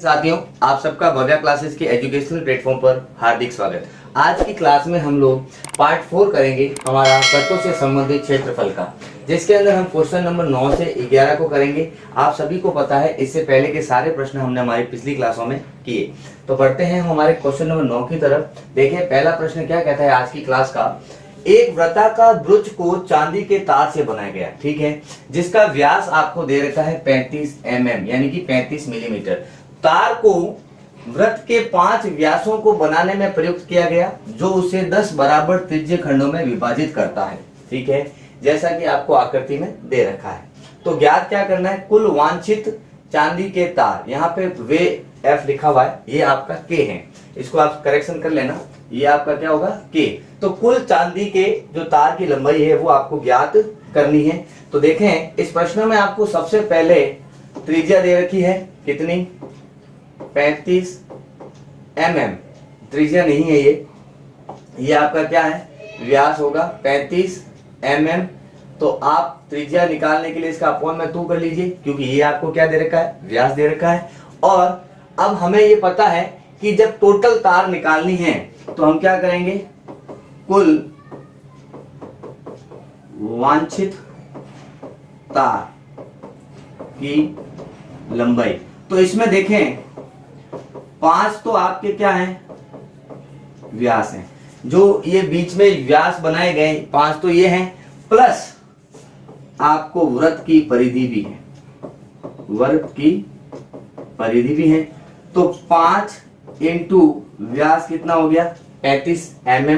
साथियों, आप सबका भव्या क्लासेस के एजुकेशनल प्लेटफॉर्म पर हार्दिक स्वागत। आज की क्लास में हम लोग पार्ट 4 करेंगे हमारा वृत्तों से संबंधित क्षेत्रफल का, जिसके अंदर हम क्वेश्चन नंबर 9 से 11 को करेंगे। आप सभी को पता है, इससे पहले के सारे प्रश्न हमने हमारी पिछली क्लासों में किए। तो बढ़ते हैं हम हमारे क्वेश्चन नंबर 9 की तरफ। देखिए, पहला प्रश्न क्या कहता है आज की क्लास का। एक वृत्ताकार ब्रुज को चांदी के तार से बनाया गया, ठीक है, जिसका व्यास आपको दे रखा है 35 mm यानी कि 35 मिलीमीटर। तार को वृत्त के 5 व्यासों को बनाने में प्रयुक्त किया गया, जो उसे 10 बराबर त्रिज्य खंडों में विभाजित करता है, ठीक है, जैसा कि आपको आकृति में दे रखा है। तो ज्ञात क्या करना है, कुल वांछित चांदी के तार, यहाँ पे वे F लिखा हुआ है, ये आपका K है, इसको आप करेक्शन कर लेना, ये आपका क्या होगा K। तो कुल चांदी के जो तार की लंबाई है वो आपको ज्ञात करनी है। तो देखें, इस प्रश्न में आपको सबसे पहले त्रिज्या दे रखी है, कितनी, 35 mm। त्रिज्या नहीं है ये आपका क्या है, व्यास होगा 35 mm। तो आप त्रिज्या निकालने के लिए इसका अपॉन में 2 कर लीजिए, क्योंकि ये आपको क्या दे रखा है, व्यास दे रखा है। और अब हमें ये पता है कि जब टोटल तार निकालनी है तो हम क्या करेंगे, कुल वांछित तार की लंबाई। तो इसमें देखें, 5 तो आपके क्या हैं, व्यास हैं, जो ये बीच में व्यास बनाए गए 5 तो ये हैं, प्लस आपको वृत्त की परिधि भी है, वृत्त की परिधि भी है। तो 5 इंटू व्यास कितना हो गया, 35 mm,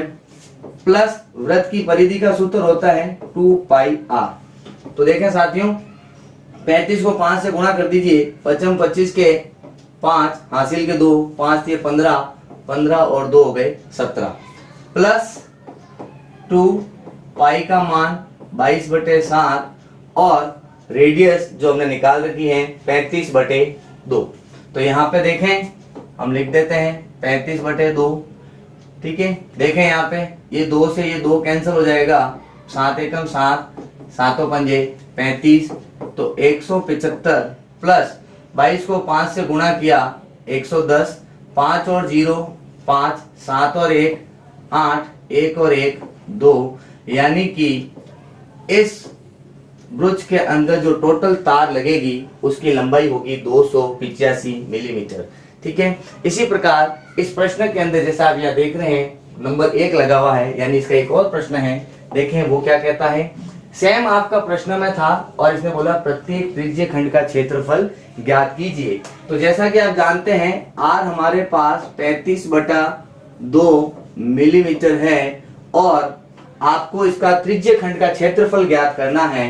प्लस वृत्त की परिधि का सूत्र होता है 2πr। तो देखें साथियों, 35 को 5 से गुणा कर दीजिए, 25 के 5 हासिल के 2, 5 थे 15, 15 और 2 हो गए 17, प्लस 2 पाई का मान 22/7 और रेडियस जो हमने निकाल रखी है 35/2। तो यहाँ पे देखें, हम लिख देते हैं 35/2, ठीक है। देखें यहाँ पे ये 2 से ये 2 कैंसिल हो जाएगा, 7 एकम 7, 7 पंजे 35, तो 175 प्लस 22 को 5 से गुणा किया 110, 5 और 0 5, 7 और 1 8, 1 और 1 2, यानी कि इस ब्रुज के अंदर जो टोटल तार लगेगी उसकी लंबाई होगी 285 मिलीमीटर, ठीक है। इसी प्रकार इस प्रश्न के अंदर जैसा आप यहाँ देख रहे हैं नंबर 1 लगा हुआ है, यानी इसका एक और प्रश्न है। देखें वो क्या कहता है, सेम आपका प्रश्न में था और इसने बोला प्रत्येक त्रिज्य खंड का क्षेत्रफल ज्ञात कीजिए। तो जैसा कि आप जानते हैं R हमारे पास 35/2 मिलीमीटर है और आपको इसका त्रिज्य खंड का क्षेत्रफल ज्ञात करना है।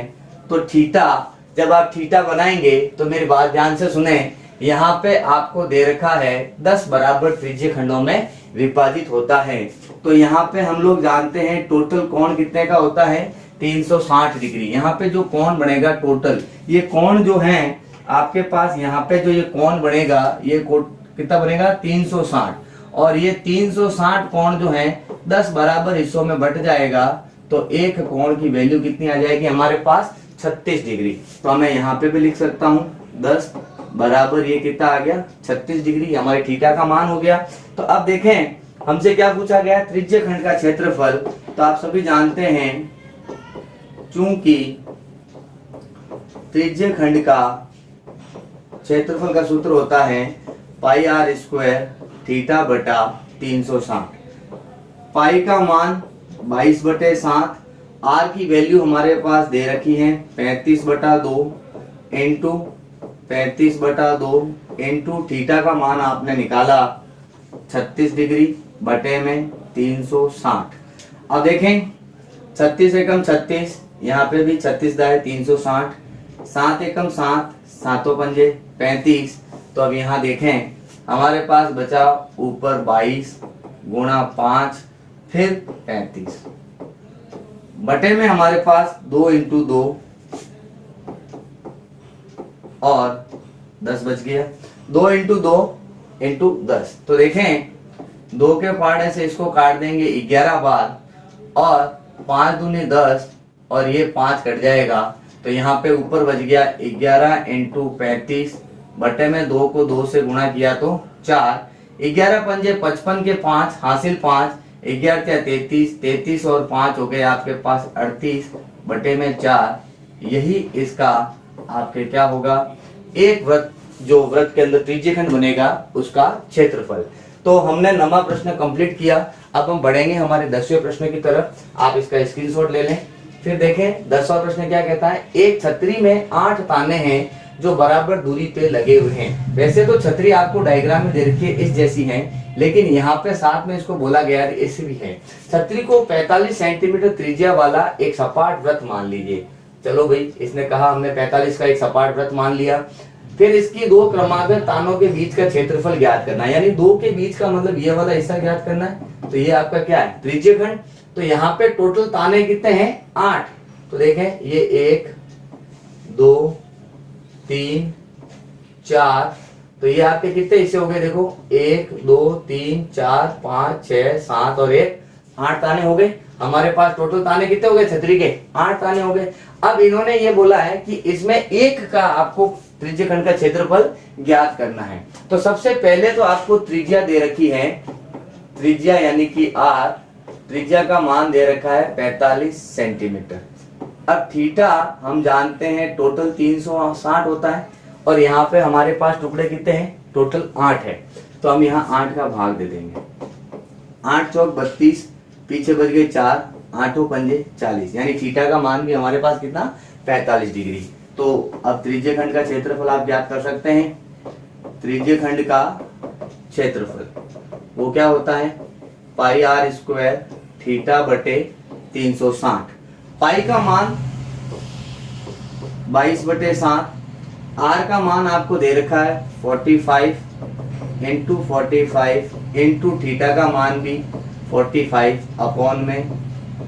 तो थीटा, जब आप थीटा बनाएंगे तो मेरी बात ध्यान से सुने, यहाँ पे आपको दे रखा है 10 बराबर त्रिज्य खंडों में विभाजित होता है। तो यहाँ पे हम लोग जानते हैं टोटल कोण कितने का होता है, 360 डिग्री। यहाँ पे जो कोण बनेगा टोटल, ये कोण जो है आपके पास, यहाँ पे जो ये कोण बनेगा, ये कितना बनेगा 360, और ये 360 कोण जो है 10 बराबर हिस्सों में बट जाएगा। तो एक कोण की वैल्यू कितनी आ जाएगी हमारे पास, 36 डिग्री। तो मैं यहाँ पे भी लिख सकता हूँ 10 बराबर ये कितना आ गया, 36 डिग्री, हमारे थीटा का मान हो गया। तो अब देखें हमसे क्या पूछा गया, त्रिज्य खंड का क्षेत्रफल। तो आप सभी जानते हैं, चूंकि त्रिज्य खंड का क्षेत्रफल का सूत्र होता है πr² थीटा बटा 360। पाई का मान 22/7, r की वैल्यू हमारे पास दे रखी है 35/2 इंटू 35/2 इंटू थीटा का मान आपने निकाला 36 डिग्री बटे में 360। अब देखें 36 एकम 36, यहाँ पे भी 36 दाए 360, 7 एकम 7, 7 पंजे 35। तो अब यहाँ देखें हमारे पास बचा ऊपर 22 गुणा 5 फिर 35 बटे में हमारे पास 2 इंटू 2 और 10 बच गया, 2 इंटू 2 इंटू 10। तो देखें 2 के फाड़ने से इसको काट देंगे 11 बार, और 5 दूनी 10 और ये 5 कट जाएगा। तो यहाँ पे ऊपर बच गया 11 इंटू 35 बटे में 2 को 2 से गुणा किया तो 4, 11 पंजे 55 के 5 हासिल 5, 11 क्या 33, 33 और 5 हो गए आपके पास 38 बटे में 4। यही इसका आपके क्या होगा, एक वृत्त, जो वृत्त के अंदर त्रिज्यखंड बनेगा उसका क्षेत्रफल। तो हमने 9वां प्रश्न कंप्लीट किया। अब हम बढ़ेंगे हमारे 10वें प्रश्न की तरफ। आप इसका स्क्रीनशॉट ले लें। फिर देखें 10वां प्रश्न क्या कहता है। एक छतरी में 8 ताने हैं जो बराबर दूरी पे लगे हुए हैं। वैसे तो छतरी आपको डायग्राम में दे रखी है इस जैसी है, लेकिन यहाँ पे साथ में इसको बोला गया है ऐसी भी है। छतरी को 45 सेंटीमीटर त्रिज्या वाला एक सपाट वृत्त मान लीजिए। चलो भाई, इसने कहा हमने 45 का एक सपाट वृत्त मान लिया। फिर इसकी 2 क्रमागत तानों के बीच का क्षेत्रफल ज्ञात करना है, यानी 2 के बीच का मतलब ये वाला हिस्सा ज्ञात करना है। तो ये आपका क्या है, त्रिज्यखंड। तो यहाँ पे टोटल ताने कितने हैं, 8। तो देखें ये 1 2 3 4, तो ये आपके कितने हिस्से हो गए, देखो 1 2 3 4 5 6 7 और 1, 8 ताने हो गए। हमारे पास टोटल ताने कितने हो गए, छतरी के 8 ताने हो गए। अब इन्होंने ये बोला है कि इसमें एक का आपको त्रिज्यखंड का क्षेत्रफल ज्ञात करना है। तो सबसे पहले तो आपको त्रिज्या दे रखी है, त्रिज्या यानी कि r, त्रिज्या का मान दे रखा है 45 सेंटीमीटर। अब थीटा हम जानते हैं टोटल 360 होता है, और यहाँ पे हमारे पास टुकड़े कितने हैं, टोटल 8 है। तो हम यहाँ 8 का भाग दे देंगे। 8 चौक 32, पीछे बच गए 4, 8 पंजे 40, यानी थीटा का मान भी हमारे पास कितना, 45 डिग्री। तो अब त्रिज्यखंड का क्षेत्रफल आप ज्ञात कर सकते हैं। त्रिज्यखंड का क्षेत्रफल वो क्या होता है, पाई आर स्क्वायर थीटा बटे 360। पाई का मान 22 बटे 7, आर का मान आपको दे रखा है 45 इंटू 45 इंटू थीटा का मान भी 45 अपॉन में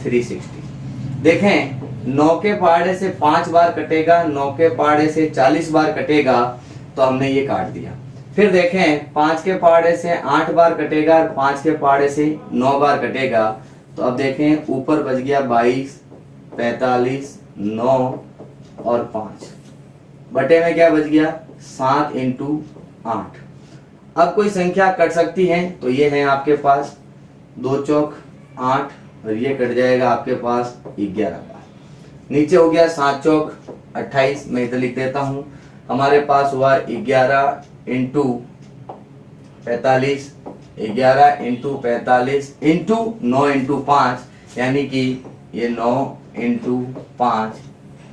360। देखें 9 के पहाड़े से 5 बार कटेगा, 9 के पहाड़े से 40 बार कटेगा, तो हमने ये काट दिया। फिर देखें 5 के पहाड़े से 8 बार कटेगा, 5 के पहाड़े से 9 बार कटेगा। तो अब देखें ऊपर बच गया 22, 45, 9 और 5, बटे में क्या बच गया 7 इंटू 8। अब कोई संख्या कट सकती है, तो ये है आपके पास 2 चौक 8, और ये कट जाएगा आपके पास 11 बार। नीचे हो गया 7 चौक 28, मैं इधर लिख देता हूं। हमारे पास हुआ 11 इंटू 45, 11 इंटू 45 इंटू 9 इंटू 5, यानी कि ये 9 इंटू 5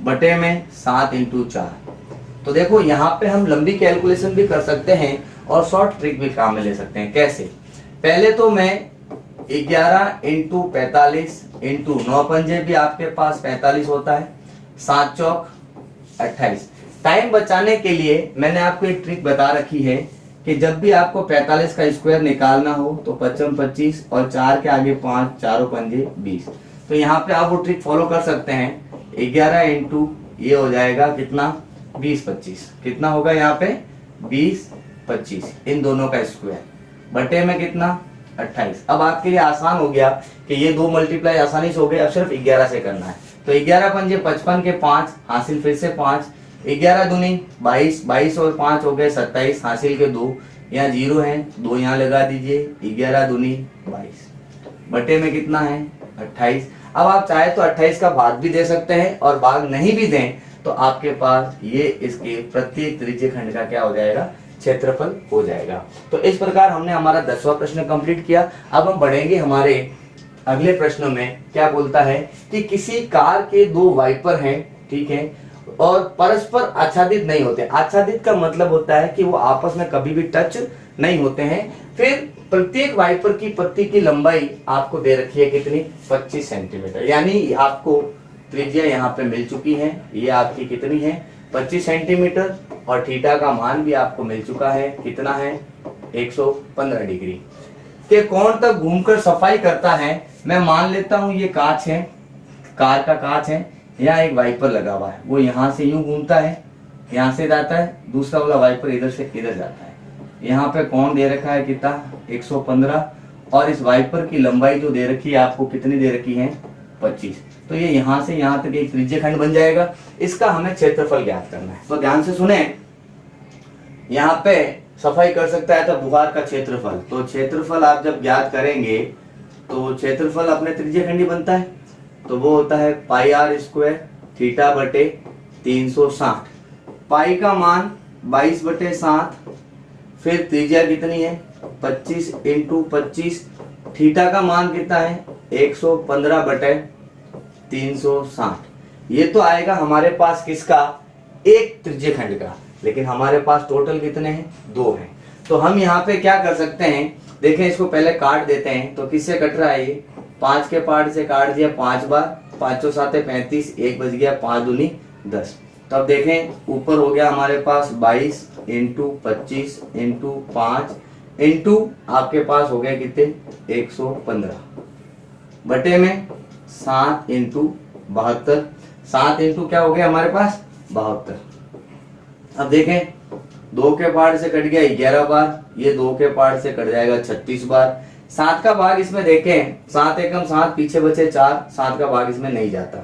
बटे में 7 इंटू 4। तो देखो यहाँ पे हम लंबी कैलकुलेशन भी कर सकते हैं और शॉर्ट ट्रिक भी काम में ले सकते हैं। कैसे, पहले तो मैं 11 इंटू 45 इंटू 9 पंजे भी आपके पास 45 होता है, 7 चौक 28। टाइम बचाने के लिए मैंने आपको एक ट्रिक बता रखी है कि जब भी आपको 45 का स्क्वायर निकालना हो तो 55 25 और 4 के आगे 5, 4 पंजे 20। तो यहाँ पे आप वो ट्रिक फॉलो कर सकते हैं। 11 इंटू ये हो जाएगा कितना 20 25, कितना होगा यहाँ पे 20 25, इन दोनों का स्क्वायर बटे में कितना 28। अब आपके लिए आसान हो गया कि ये 2 मल्टीप्लाई आसानी से हो गए, अब सिर्फ 11 से करना है। तो 11 पंजे 55 के 5 हासिल फिर से 5, 11 दूनी 22, 22 और 5 हो गए 27 हासिल के 2, यहाँ 0 है 2 यहाँ लगा दीजिए, 11 दूनी 22 बटे में कितना है 28। अब आप चाहे तो 28 का भाग भी दे सकते हैं, और भाग नहीं भी दें तो आपके पास ये इसके प्रत्येक त्रिज्यखंड का क्या हो जाएगा, क्षेत्रफल हो जाएगा। तो इस प्रकार हमने हमारा 10वां प्रश्न कंप्लीट किया। अब हम बढ़ेंगे हमारे अगले प्रश्न में। क्या बोलता है कि किसी कार के 2 वाइपर हैं, ठीक है, और परस्पर आच्छादित नहीं होते। आच्छादित का मतलब होता है कि वो आपस में कभी भी टच नहीं होते हैं। फिर प्रत्येक वाइपर की पत्ती की लंबाई आपको दे रखी है कितनी, 25 सेंटीमीटर, यानी आपको त्रिज्या यहाँ पे मिल चुकी है। ये आपकी कितनी है 25 सेंटीमीटर, और थीटा का मान भी आपको मिल चुका है, कितना है 115 डिग्री के कोण तक घूमकर सफाई करता है। मैं मान लेता हूं ये कांच है, कार का कांच है, यहाँ एक वाइपर लगा हुआ है, वो यहाँ से यूं घूमता है, यहाँ से जाता है, दूसरा वाला वाइपर इधर से इधर जाता है। यहाँ पे कोण दे रखा है कितना 115, और इस वाइपर की लंबाई जो दे रखी है आपको कितनी दे रखी है 25। तो ये यहाँ से यहाँ तक एक त्रिज्यखंड बन जाएगा। इसका हमें क्षेत्रफल ज्ञात करना है। तो ध्यान से सुने, यहाँ पे सफाई कर सकता है तो बुखार का क्षेत्रफल, तो क्षेत्रफल आप जब ज्ञात करेंगे तो क्षेत्रफल अपने त्रिज्यखंडी बनता है, तो वो होता है पाई आर स्क्वायर थीटा बटे 360। पाई का मान 22/7, फिर त्रिज्या कितनी है 25 इंटू 25, थीटा का मान कितना है 115/360। ये तो आएगा हमारे पास किसका, एक त्रिज्यखंड का, लेकिन हमारे पास टोटल कितने हैं, 2 हैं। तो हम यहाँ पे क्या कर सकते हैं, देखें इसको पहले काट देते हैं। तो किससे कट रहा है ये, 5 के पार्ट से काट दिया 5 बार, 5 7 35, 1 बच गया, 5 दूनी 10। तो अब देखें ऊपर हो गया हमारे पास 22 इंटू 25 इंटू 5 इंटू आपके पास हो गया कितने 115 बटे में 7 इंटू 72, 7 इंटू क्या हो गया हमारे पास 72। अब देखें 2 के पार्ट से कट गया 11 बार, ये 2 के पार्ट से कट जाएगा 36 बार। 7 का भाग इसमें देखें 7 एकम 7, पीछे बचे 4, 7 का भाग इसमें नहीं जाता।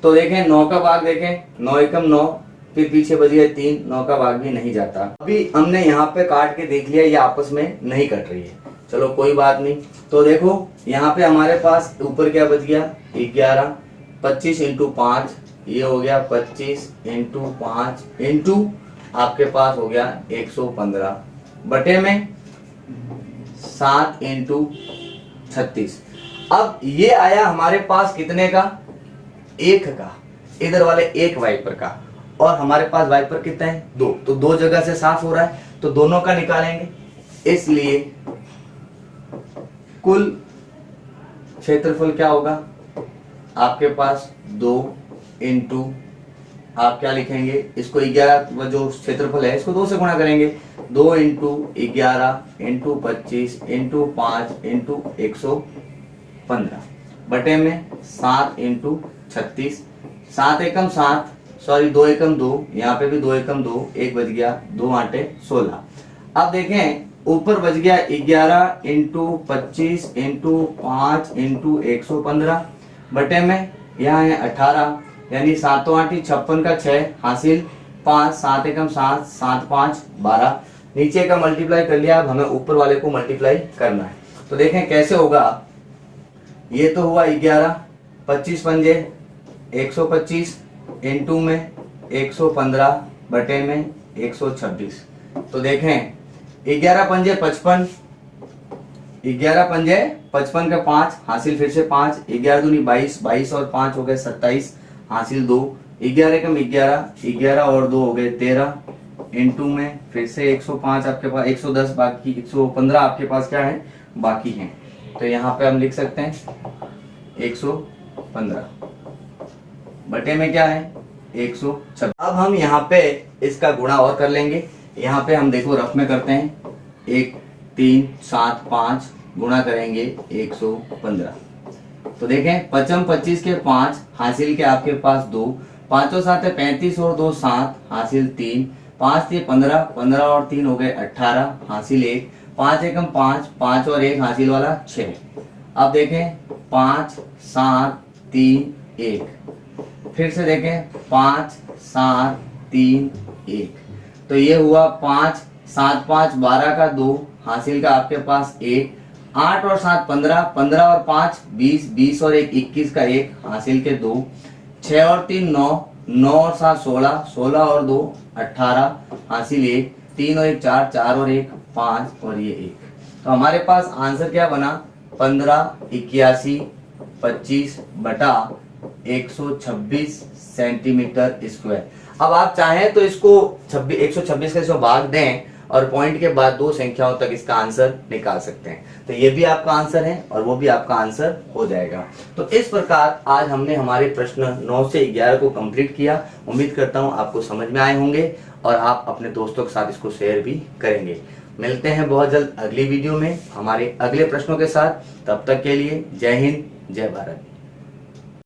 तो देखें 9 का भाग देखें 9 एकम 9, फिर पीछे बच गए 3, 9 का भाग भी नहीं जाता। अभी हमने यहाँ पे काट के देख लिया ये आपस में नहीं कट रही है, चलो कोई बात नहीं। तो देखो यहाँ पे हमारे पास ऊपर क्या बच गया 11, 25 इंटू 5, ये हो गया 25 इंटू 5 इंटू आपके पास हो गया 115 बटे में 7 इंटू 36। अब ये आया हमारे पास कितने का, 1 का, इधर वाले 1 वाइपर का, और हमारे पास वाइपर कितना है 2, तो 2 जगह से साफ हो रहा है, तो दोनों का निकालेंगे। इसलिए कुल क्षेत्रफल क्या होगा आपके पास 2 इंटू आप क्या लिखेंगे, इसको 11 जो क्षेत्रफल है इसको 2 से गुणा करेंगे, 2 इंटू 11 इंटू 25 इंटू 5 इंटू 115 बटे में 7 इंटू 36, 7 एकम 7, सॉरी 2 एकम 2, यहाँ पे भी 2 एकम 2, 1 बच गया, 2 8 16। अब देखें ऊपर बच गया 11 इंटू 25 इंटू 5 इंटू 115 बटे में यहाँ है 18, यानी 7 8 56 का 6 हासिल 5, 7 एकम 7, 7 5 12। नीचे का मल्टीप्लाई कर लिया, अब हमें ऊपर वाले को मल्टीप्लाई करना है। तो देखें कैसे होगा, ये तो हुआ 11, 25 पंजे 125 इंटू में 115 बटे में 126। तो देखें 11 पंजे 55, 11 पंजे 55 का 5 हासिल फिर से 5, 11 दूनी 22, 22 और 5 हो गए 27 हासिल 2, 11 कम 11, 11 और 2 हो गए 13 इंटू में फिर से 105 आपके पास 110 बाकी 115 आपके पास क्या है बाकी हैं। तो यहाँ पे हम लिख सकते हैं 115 बटे में क्या है 126। अब हम यहाँ पे इसका गुणा और कर लेंगे। यहाँ पे हम देखो रफ में करते हैं, 1 3 7 5 गुणा करेंगे 115। तो देखें 55 25 के 5 हासिल के आपके पास 2, 5 और 7 है 35 और 2 7 हासिल 3, 5 थे 15, 15 और 3 हो गए 18 हासिल 1, 5 एकम 5, 5 और 1 हासिल वाला 6। अब देखें 5 7 3 1, फिर से देखें 5 7 3 1। तो ये हुआ 5 7 5 12 का 2 हासिल का आपके पास 1, 8 और 7 15, 15 और 5 20, 20 और 1 21 का 1 हासिल के 2, 6 और 3 9, 9 और 7 16, 16 और 2 18 हासिल 1, 3 और 1 4, 4 और 1 5 और ये 1। तो हमारे पास आंसर क्या बना 15 81 25 बटा 126 सेंटीमीटर स्क्वायर। अब आप चाहें तो इसको 126 का इसको भाग दें और पॉइंट के बाद 2 संख्याओं तक इसका आंसर निकाल सकते हैं। तो ये भी आपका आंसर है और वो भी आपका आंसर हो जाएगा। तो इस प्रकार आज हमने हमारे प्रश्न 9 से 11 को कंप्लीट किया। उम्मीद करता हूँ आपको समझ में आए होंगे और आप अपने दोस्तों के साथ इसको शेयर भी करेंगे। मिलते हैं बहुत जल्द अगली वीडियो में हमारे अगले प्रश्नों के साथ। तब तक के लिए जय हिंद जय भारत।